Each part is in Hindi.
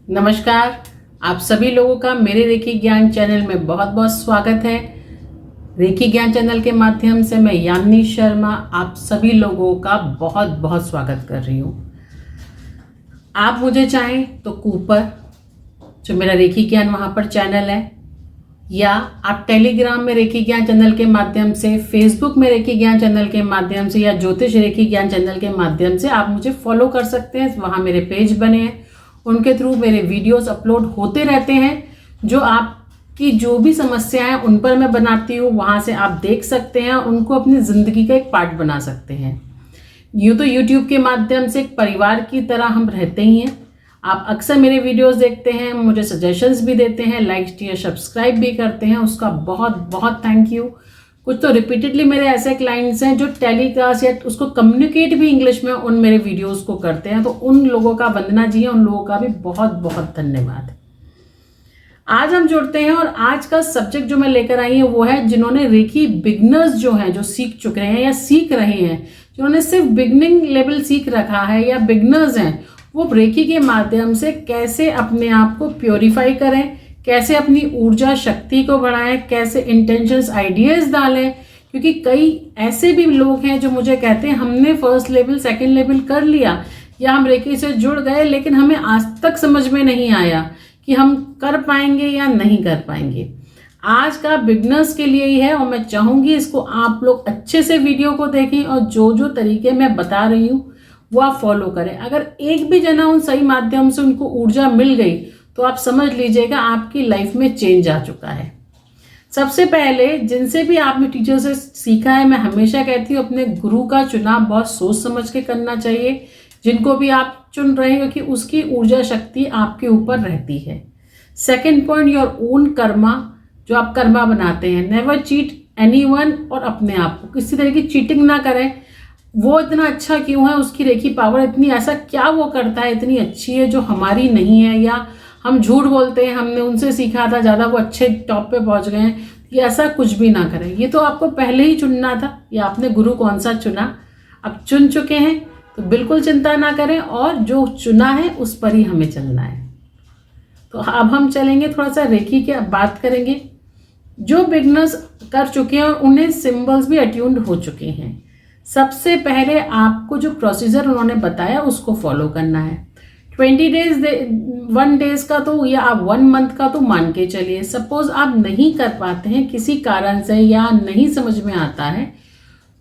नमस्कार। आप सभी लोगों का मेरे रेखी ज्ञान चैनल में बहुत बहुत स्वागत है। रेखी ज्ञान चैनल के माध्यम से मैं यामिनी शर्मा आप सभी लोगों का बहुत बहुत स्वागत कर रही हूँ। आप मुझे चाहें तो कूपर, जो मेरा रेखी ज्ञान वहाँ पर चैनल है, या आप टेलीग्राम में रेखी ज्ञान चैनल के माध्यम से, फेसबुक में रेखी ज्ञान चैनल के माध्यम से, या ज्योतिष रेखी ज्ञान चैनल के माध्यम से आप मुझे फॉलो कर सकते हैं। वहाँ मेरे पेज बने हैं, उनके थ्रू मेरे वीडियोस अपलोड होते रहते हैं। जो आपकी जो भी समस्याएं उन पर मैं बनाती हूँ, वहाँ से आप देख सकते हैं, उनको अपनी ज़िंदगी का एक पार्ट बना सकते हैं। यूँ तो यूट्यूब के माध्यम से एक परिवार की तरह हम रहते ही हैं। आप अक्सर मेरे वीडियोस देखते हैं, मुझे सजेशंस भी देते हैं, लाइक शेयर सब्सक्राइब भी करते हैं, उसका बहुत बहुत थैंक यू। कुछ तो रिपीटेडली मेरे ऐसे क्लाइंट्स हैं जो टेलीकास्ट या उसको कम्युनिकेट भी इंग्लिश में उन मेरे वीडियोस को करते हैं, तो उन लोगों का वंदना जी है, उन लोगों का भी बहुत बहुत धन्यवाद। आज हम जुड़ते हैं और आज का सब्जेक्ट जो मैं लेकर आई हूँ वो है जिन्होंने रेखी बिगनर्स जो हैं, जो सीख चुके हैं या सीख रहे हैं, जिन्होंने सिर्फ बिगनिंग लेवल सीख रखा है या बिगनर्स हैं, वो रेखी के माध्यम से कैसे अपने आप को प्योरीफाई करें, कैसे अपनी ऊर्जा शक्ति को बढ़ाएं, कैसे इंटेंशंस आइडियाज डालें। क्योंकि कई ऐसे भी लोग हैं जो मुझे कहते हैं हमने फर्स्ट लेवल सेकंड लेवल कर लिया या हम रेखी से जुड़ गए, लेकिन हमें आज तक समझ में नहीं आया कि हम कर पाएंगे या नहीं कर पाएंगे। आज का बिगनर्स के लिए ही है और मैं चाहूँगी इसको आप लोग अच्छे से वीडियो को देखें और जो जो तरीके मैं बता रही हूँ वो आप फॉलो करें। अगर एक भी जना उन सही माध्यम से उनको ऊर्जा मिल गई तो आप समझ लीजिएगा आपकी लाइफ में चेंज आ चुका है। सबसे पहले जिनसे भी आपने टीचर से सीखा है, मैं हमेशा कहती हूँ अपने गुरु का चुनाव बहुत सोच समझ के करना चाहिए। जिनको भी आप चुन रहे हो कि उसकी ऊर्जा शक्ति आपके ऊपर रहती है। Second point, your own Karma, जो आप कर्मा बनाते हैं। नेवर चीट एनीवन, और अपने आप को किसी तरह की चीटिंग ना करें। वो इतना अच्छा क्यों है, उसकी रेखी पावर इतनी, ऐसा क्या वो करता है इतनी अच्छी है जो हमारी नहीं है, या हम झूठ बोलते हैं हमने उनसे सीखा था ज़्यादा वो अच्छे टॉप पे पहुंच गए हैं, ये ऐसा कुछ भी ना करें। ये तो आपको पहले ही चुनना था, या आपने गुरु कौन सा चुना, अब चुन चुके हैं तो बिल्कुल चिंता ना करें, और जो चुना है उस पर ही हमें चलना है। तो अब हम चलेंगे थोड़ा सा रेखी की बात करेंगे। जो बिगनर्स कर चुके हैं और उन्हें सिंबल्स भी अट्यून्ड हो चुके हैं, सबसे पहले आपको जो प्रोसीजर उन्होंने बताया उसको फॉलो करना है। 20 डेज 1 डेज का तो, या आप 1 मंथ का तो मान के चलिए। सपोज आप नहीं कर पाते हैं किसी कारण से या नहीं समझ में आता है,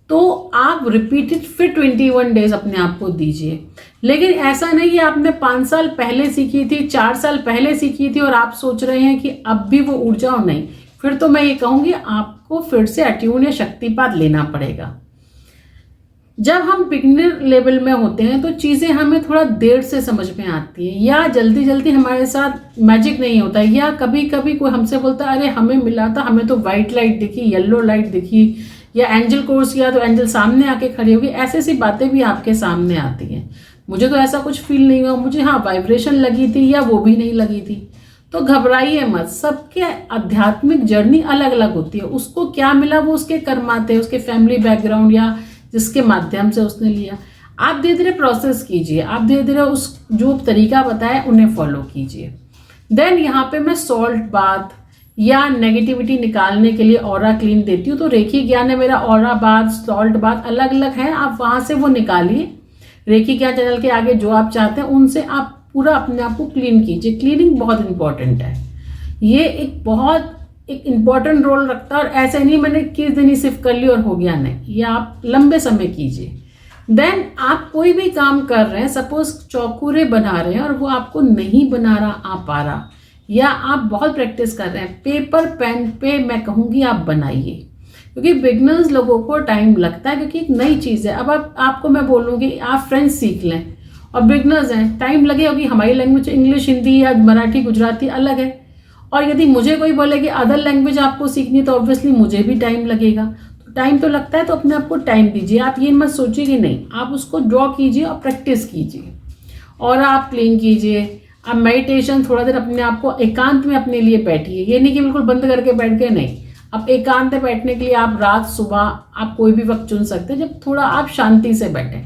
तो आप रिपीटेड फिर 21 डेज अपने आप को दीजिए। लेकिन ऐसा नहीं कि आपने 5 साल पहले सीखी थी, 4 साल पहले सीखी थी और आप सोच रहे हैं कि अब भी वो ऊर्जा हो, नहीं। फिर तो मैं ये कहूँगी आपको फिर से अट्यून या शक्तिपात लेना पड़ेगा। जब हम बिगिनर लेवल में होते हैं तो चीज़ें हमें थोड़ा देर से समझ में आती हैं, या जल्दी जल्दी हमारे साथ मैजिक नहीं होता है, या कभी कभी कोई हमसे बोलता है अरे हमें मिला था, हमें तो वाइट लाइट दिखी, येलो लाइट दिखी, या एंजल कोर्स किया तो एंजल सामने आके खड़ी होगी। ऐसी सी बातें भी आपके सामने आती हैं। मुझे तो ऐसा कुछ फील नहीं हुआ, मुझे हाँ वाइब्रेशन लगी थी या वो भी नहीं लगी थी। तो घबराइए मत, सबके आध्यात्मिक जर्नी अलग अलग होती है। उसको क्या मिला वो उसके कर्माते हैं, उसके फैमिली बैकग्राउंड या जिसके माध्यम से उसने लिया। आप धीरे धीरे प्रोसेस कीजिए, आप धीरे धीरे उस जो तरीका बताया उन्हें फॉलो कीजिए। देन यहाँ पे मैं सॉल्ट बाथ या नेगेटिविटी निकालने के लिए ऑरा क्लीन देती हूँ। तो रेखी ज्ञान है मेरा ऑरा बाथ, सॉल्ट बाथ अलग अलग है, आप वहाँ से वो निकालिए। रेखी ज्ञान चैनल के आगे जो आप चाहते हैं उनसे आप पूरा अपने आप को क्लीन कीजिए। क्लीनिंग बहुत इंपॉर्टेंट है, ये एक इम्पॉर्टेंट रोल रखता है। और ऐसे नहीं मैंने किस दिन ही सिर्फ कर ली और हो गया, नहीं, ये आप लंबे समय कीजिए। देन आप कोई भी काम कर रहे हैं, सपोज चौकुरे बना रहे हैं और वो आपको नहीं बना रहा आ पा रहा, या आप बहुत प्रैक्टिस कर रहे हैं, पेपर पेन पे मैं कहूँगी आप बनाइए। क्योंकि बिगनर्स लोगों को टाइम लगता है, क्योंकि एक नई चीज़ है। अब आपको मैं बोलूँगी आप फ्रेंच सीख लें और बिगनर्स हैं, टाइम लगेगा कि हमारी लैंग्वेज इंग्लिश, हिंदी या मराठी गुजराती अलग है। और यदि मुझे कोई बोले कि अदर लैंग्वेज आपको सीखनी, तो ऑब्वियसली मुझे भी टाइम लगेगा। तो टाइम तो लगता है, तो अपने आप को टाइम दीजिए। आप ये मत सोचिए कि नहीं, आप उसको ड्रॉ कीजिए और प्रैक्टिस कीजिए, और आप क्लीन कीजिए। आप मेडिटेशन थोड़ा देर अपने आप को एकांत में अपने लिए बैठिए। ये नहीं कि बिल्कुल बंद करके बैठ के, नहीं। अब एकांत में बैठने के लिए आप रात सुबह आप कोई भी वक्त चुन सकते हैं जब थोड़ा आप शांति से बैठें।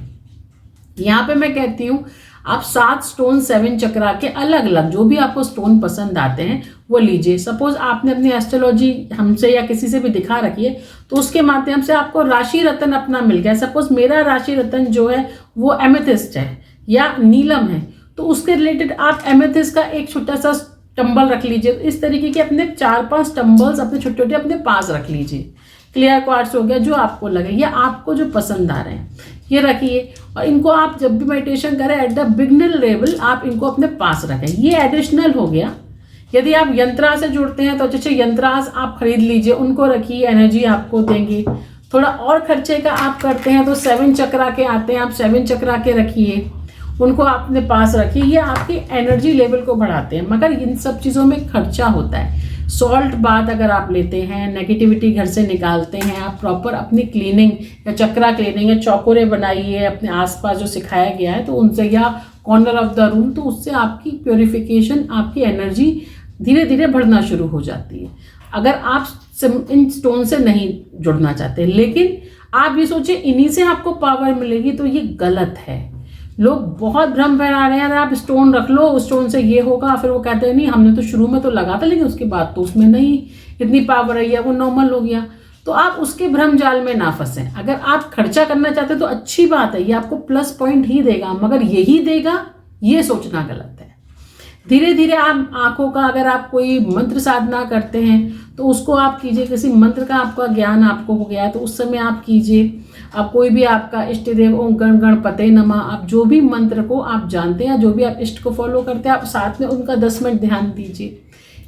यहाँ पे मैं कहती हूँ आप 7 स्टोन 7 चक्रा के अलग अलग जो भी आपको स्टोन पसंद आते हैं वो लीजिए। सपोज आपने अपनी एस्ट्रोलॉजी हमसे या किसी से भी दिखा रखी है तो उसके माध्यम से आपको राशि रत्न अपना मिल गया। सपोज मेरा राशि रत्न जो है वो एमेथिस्ट है या नीलम है, तो उसके रिलेटेड आप एमेथिस्ट का एक छोटा सा टंबल रख लीजिए। इस तरीके के अपने 4-5 टंबल्स अपने छोटे छोटे अपने पास रख लीजिए। क्लियर क्वार्ट्स हो गया जो आपको लगे या आपको जो पसंद आ रहे हैं ये रखिए, और इनको आप जब भी मेडिटेशन करें एट द बिगिनर लेवल आप इनको अपने पास रखें। ये एडिशनल हो गया। यदि आप यंत्रा से जुड़ते हैं तो अच्छे यंत्रास आप खरीद लीजिए, उनको रखिए, एनर्जी आपको देंगे। थोड़ा और खर्चे का आप करते हैं तो 7 चक्रा के आते हैं, आप 7 चक्रा के रखिए, उनको अपने पास रखिए। ये आपकी एनर्जी लेवल को बढ़ाते हैं, मगर इन सब चीज़ों में खर्चा होता है। सॉल्ट बाथ अगर आप लेते हैं, नेगेटिविटी घर से निकालते हैं, आप प्रॉपर अपनी क्लीनिंग या चक्रा क्लीनिंग या चौकोरे बनाइए अपने आसपास जो सिखाया गया है तो उनसे, या कॉर्नर ऑफ द रूम, तो उससे आपकी प्योरिफिकेशन, आपकी एनर्जी धीरे धीरे बढ़ना शुरू हो जाती है। अगर आप इन स्टोन से नहीं जुड़ना चाहते, लेकिन आप ये सोचिए इन्हीं से आपको पावर मिलेगी, तो ये गलत है। लोग बहुत भ्रम फैला रहे हैं, अगर आप स्टोन रख लो उस स्टोन से ये होगा, फिर वो कहते हैं नहीं हमने तो शुरू में तो लगा था लेकिन उसके बाद तो उसमें नहीं इतनी पावर आई है, वो नॉर्मल हो गया। तो आप उसके भ्रम जाल में ना फंसें। अगर आप खर्चा करना चाहते हैं तो अच्छी बात है, ये आपको प्लस पॉइंट ही देगा, मगर यही देगा ये सोचना गलत है। धीरे धीरे आप आंखों का, अगर आप कोई मंत्र साधना करते हैं तो उसको आप कीजिए, किसी मंत्र का आपका ज्ञान आपको हो गया है तो उस समय आप कीजिए। आप कोई भी आपका इष्ट देव, ओम गणपते नमः, आप जो भी मंत्र को आप जानते हैं, जो भी आप इष्ट को फॉलो करते हैं, आप साथ में उनका 10 मिनट ध्यान दीजिए।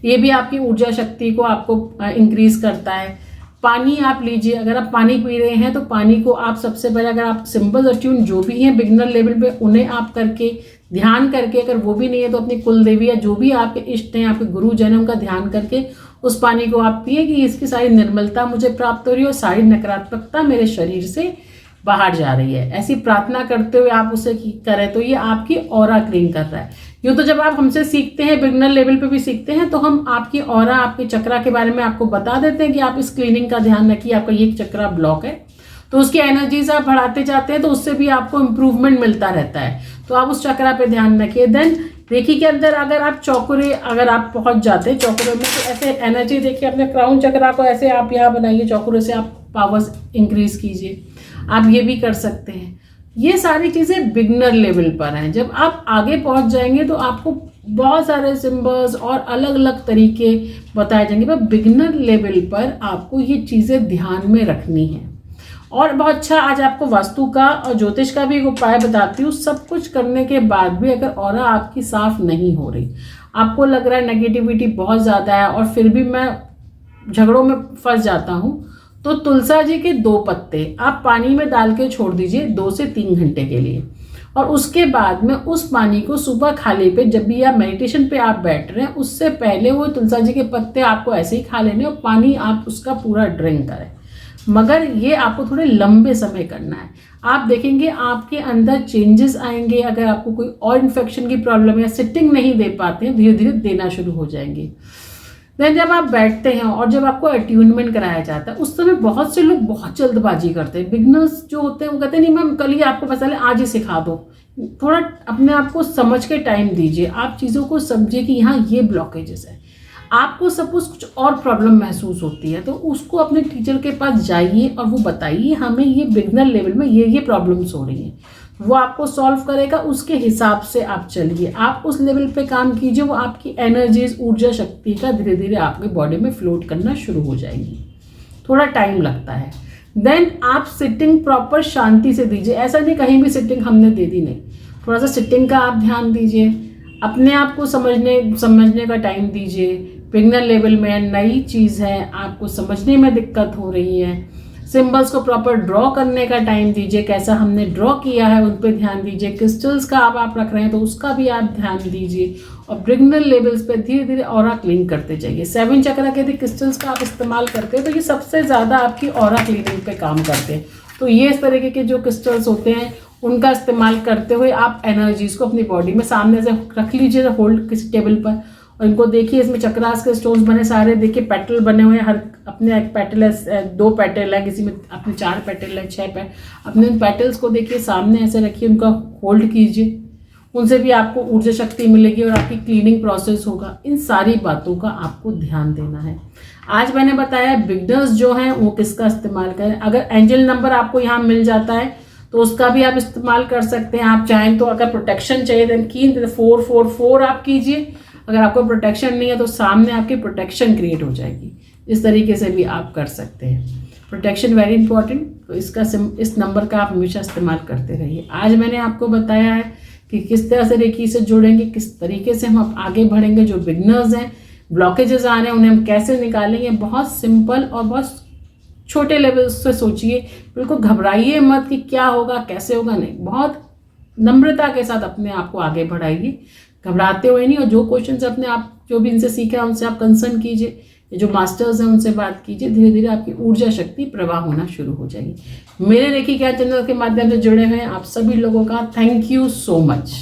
ये भी आपकी ऊर्जा शक्ति को आपको इंक्रीज करता है। पानी आप लीजिए, अगर आप पानी पी रहे हैं तो पानी को आप सबसे पहले, अगर आप सिंपल अट्यून जो भी हैं बिगिनर लेवल पे उन्हें आप करके ध्यान करके, अगर वो भी नहीं है तो अपनी कुल देवी या जो भी आपके इष्ट हैं, आपके गुरु जन, उनका ध्यान करके उस पानी को आप पिए कि इसकी सारी निर्मलता मुझे प्राप्त हो रही है और सारी नकारात्मकता मेरे शरीर से बाहर जा रही है। ऐसी प्रार्थना करते हुए आप उसे करें तो ये आपकी ऑरा क्लीन कर रहा है। यूँ तो जब आप हमसे सीखते हैं, बिगिनर लेवल पे भी सीखते हैं, तो हम आपकी ऑरा, आपके चक्रा के बारे में आपको बता देते हैं कि आप इस क्लीनिंग का ध्यान रखिए, आपका ये चक्रा ब्लॉक है, तो उसकी एनर्जीज आप बढ़ाते जाते हैं तो उससे भी आपको इम्प्रूवमेंट मिलता रहता है। तो आप उस चक्रा पे ध्यान रखिए। देन रेकी के अंदर अगर आप चौकुरे, अगर आप पहुंच जाते हैं चौकुरे में, तो ऐसे एनर्जी देखिए, अपने क्राउन चक्रा को ऐसे आप यहाँ बनाइए, चौकुरे से आप पावर्स इंक्रीज कीजिए। आप ये भी कर सकते हैं। ये सारी चीज़ें बिगिनर लेवल पर हैं। जब आप आगे पहुंच जाएंगे तो आपको बहुत सारे सिंबल्स और अलग अलग तरीके बताए जाएंगे, पर बिगिनर लेवल पर आपको ये चीज़ें ध्यान में रखनी है। और बहुत अच्छा, आज आपको वास्तु का और ज्योतिष का भी एक उपाय बताती हूँ। सब कुछ करने के बाद भी अगर ऑरा आपकी साफ नहीं हो रही, आपको लग रहा है नेगेटिविटी बहुत ज़्यादा है और फिर भी मैं झगड़ों में फंस जाता हूँ, तो तुलसा जी के 2 पत्ते आप पानी में डाल के छोड़ दीजिए 2 से 3 घंटे के लिए, और उसके बाद में उस पानी को सुबह खाली पे, जब भी आप मेडिटेशन पे आप बैठ रहे हैं उससे पहले वो तुलसा जी के पत्ते आपको ऐसे ही खा लेने और पानी आप उसका पूरा ड्रिंक करें। मगर ये आपको थोड़े लंबे समय करना है। आप देखेंगे आपके अंदर चेंजेस आएंगे। अगर आपको कोई और इन्फेक्शन की प्रॉब्लम है, सिटिंग नहीं दे पाते हैं, धीरे धीरे देना शुरू हो जाएंगे। देन जब आप बैठते हैं और जब आपको अट्यूनमेंट कराया जाता है, उस समय बहुत से लोग बहुत जल्दबाजी करते हैं। बिगनर्स जो होते हैं वो कहते हैं नहीं मैम कल ही आपको पता चले, आज ही सिखा दो। थोड़ा अपने आप को समझ के टाइम दीजिए। आप चीज़ों को समझिए कि यहाँ ये ब्लॉकेजेस है। आपको सपोज कुछ और प्रॉब्लम महसूस होती है तो उसको अपने टीचर के पास जाइए और वो बताइए हमें ये बिगनर लेवल में ये प्रॉब्लम्स हो रही हैं, वो आपको सॉल्व करेगा। उसके हिसाब से आप चलिए, आप उस लेवल पे काम कीजिए, वो आपकी एनर्जीज, ऊर्जा शक्ति का धीरे धीरे आपके बॉडी में फ्लोट करना शुरू हो जाएगी। थोड़ा टाइम लगता है। देन आप सिटिंग प्रॉपर शांति से दीजिए। ऐसा नहीं कहीं भी सिटिंग हमने दे दी, नहीं, थोड़ा सा सिटिंग का आप ध्यान दीजिए। अपने आप को समझने का टाइम दीजिए। बिगनर लेवल में नई चीज़ है, आपको समझने में दिक्कत हो रही है। सिंबल्स को प्रॉपर ड्रॉ करने का टाइम दीजिए। कैसा हमने ड्रॉ किया है उन पर ध्यान दीजिए। क्रिस्टल्स का आप रख रहे हैं तो उसका भी आप ध्यान दीजिए। और बिगनर लेवल्स पे धीरे धीरे ऑरा क्लीन करते जाइए। 7 चक्रा के यदि क्रिस्टल्स का आप इस्तेमाल करते हैं तो ये सबसे ज़्यादा आपकी ऑरा क्लीनिंग पे काम करते हैं। तो ये इस तरीके के जो क्रिस्टल्स होते हैं उनका इस्तेमाल करते हुए आप एनर्जीज को अपनी बॉडी में सामने से रख लीजिए, होल्ड किसी टेबल पर, और इनको देखिए। इसमें चक्रास के स्टोन्स बने सारे, देखिए पेटल बने हुए हैं। हर अपने एक पेटल है, 2 पेटल है, किसी में अपने 4 पेटल है, 6 पेटल। अपने उन पेटल्स को देखिए, सामने ऐसे रखिए, उनका होल्ड कीजिए। उनसे भी आपको ऊर्जा शक्ति मिलेगी और आपकी क्लीनिंग प्रोसेस होगा। इन सारी बातों का आपको ध्यान देना है। आज मैंने बताया बिगनर्स जो हैं वो किसका इस्तेमाल करें। अगर एंजल नंबर आपको यहाँ मिल जाता है तो उसका भी आप इस्तेमाल कर सकते हैं। आप चाहें तो अगर प्रोटेक्शन चाहिए देन कीन 444 आप कीजिए। अगर आपको प्रोटेक्शन नहीं है तो सामने आपकी प्रोटेक्शन क्रिएट हो जाएगी। इस तरीके से भी आप कर सकते हैं। प्रोटेक्शन वेरी इंपॉर्टेंट, तो इस नंबर का आप हमेशा इस्तेमाल करते रहिए। आज मैंने आपको बताया है कि किस तरह से रेकी से जुड़ेंगे, किस तरीके से हम आगे बढ़ेंगे। जो बिगनर्स हैं, ब्लॉकेजेस आ रहे हैं, उन्हें हम कैसे निकालेंगे। बहुत सिंपल और बहुत छोटे लेवल से सोचिए। बिल्कुल घबराइए मत कि क्या होगा कैसे होगा, नहीं। बहुत नम्रता के साथ अपने आप को आगे बढ़ाइए, घबराते हुए नहीं। और जो क्वेश्चन अपने आप जो भी इनसे सीखा उनसे आप कंसर्न कीजिए। जो मास्टर्स हैं उनसे बात कीजिए। धीरे धीरे आपकी ऊर्जा शक्ति प्रवाह होना शुरू हो जाएगी। मेरे रेकी ज्ञान चैनल के माध्यम से जुड़े हुए आप सभी लोगों का थैंक यू सो मच।